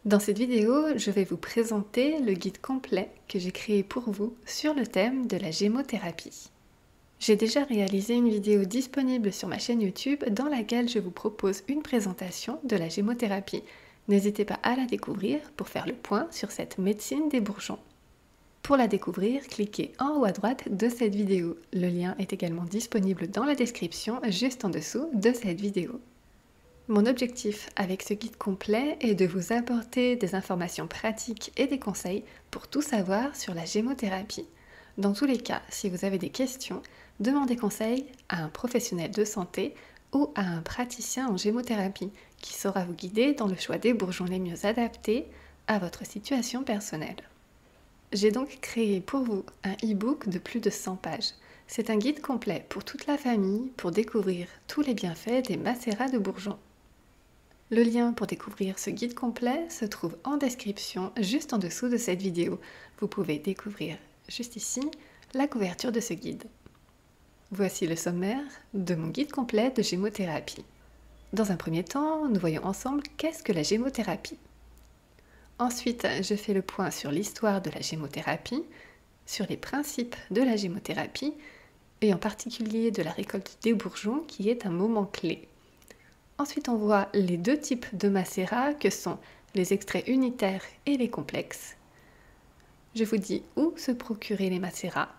Dans cette vidéo, je vais vous présenter le guide complet que j'ai créé pour vous sur le thème de la gémothérapie. J'ai déjà réalisé une vidéo disponible sur ma chaîne YouTube dans laquelle je vous propose une présentation de la gémothérapie. N'hésitez pas à la découvrir pour faire le point sur cette médecine des bourgeons. Pour la découvrir, cliquez en haut à droite de cette vidéo. Le lien est également disponible dans la description juste en dessous de cette vidéo. Mon objectif avec ce guide complet est de vous apporter des informations pratiques et des conseils pour tout savoir sur la gémothérapie. Dans tous les cas, si vous avez des questions, demandez conseil à un professionnel de santé ou à un praticien en gémothérapie qui saura vous guider dans le choix des bourgeons les mieux adaptés à votre situation personnelle. J'ai donc créé pour vous un e-book de plus de 100 pages. C'est un guide complet pour toute la famille pour découvrir tous les bienfaits des macérats de bourgeons. Le lien pour découvrir ce guide complet se trouve en description juste en dessous de cette vidéo. Vous pouvez découvrir juste ici la couverture de ce guide. Voici le sommaire de mon guide complet de gémothérapie. Dans un premier temps, nous voyons ensemble qu'est-ce que la gémothérapie. Ensuite, je fais le point sur l'histoire de la gémothérapie, sur les principes de la gémothérapie et en particulier de la récolte des bourgeons qui est un moment clé. Ensuite, on voit les deux types de macérats que sont les extraits unitaires et les complexes. Je vous dis où se procurer les macérats.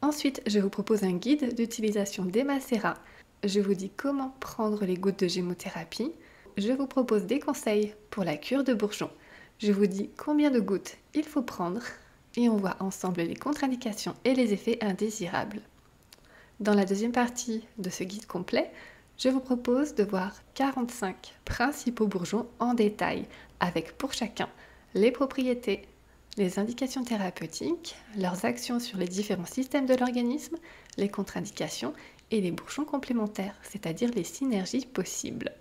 Ensuite, je vous propose un guide d'utilisation des macérats. Je vous dis comment prendre les gouttes de gémothérapie. Je vous propose des conseils pour la cure de bourgeons. Je vous dis combien de gouttes il faut prendre et on voit ensemble les contre-indications et les effets indésirables. Dans la deuxième partie de ce guide complet, je vous propose de voir 45 principaux bourgeons en détail, avec pour chacun les propriétés, les indications thérapeutiques, leurs actions sur les différents systèmes de l'organisme, les contre-indications et les bourgeons complémentaires, c'est-à-dire les synergies possibles.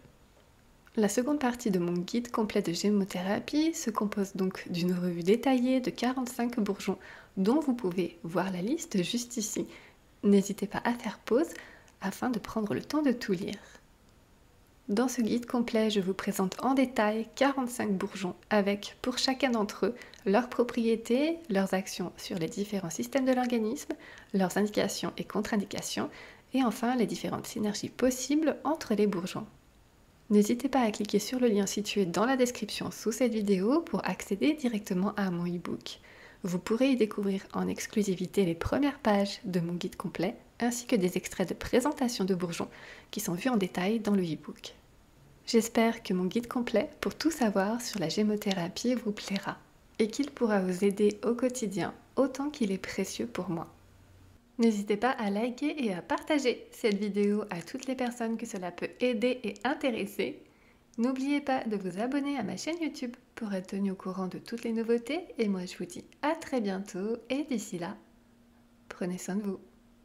La seconde partie de mon guide complet de gémothérapie se compose donc d'une revue détaillée de 45 bourgeons, dont vous pouvez voir la liste juste ici. N'hésitez pas à faire pause afin de prendre le temps de tout lire. Dans ce guide complet, je vous présente en détail 45 bourgeons avec, pour chacun d'entre eux, leurs propriétés, leurs actions sur les différents systèmes de l'organisme, leurs indications et contre-indications, et enfin les différentes synergies possibles entre les bourgeons. N'hésitez pas à cliquer sur le lien situé dans la description sous cette vidéo pour accéder directement à mon e-book. Vous pourrez y découvrir en exclusivité les premières pages de mon guide complet, ainsi que des extraits de présentation de bourgeons qui sont vus en détail dans le e-book. J'espère que mon guide complet pour tout savoir sur la gémothérapie vous plaira et qu'il pourra vous aider au quotidien autant qu'il est précieux pour moi. N'hésitez pas à liker et à partager cette vidéo à toutes les personnes que cela peut aider et intéresser. N'oubliez pas de vous abonner à ma chaîne YouTube pour être tenu au courant de toutes les nouveautés et moi je vous dis à très bientôt et d'ici là, prenez soin de vous.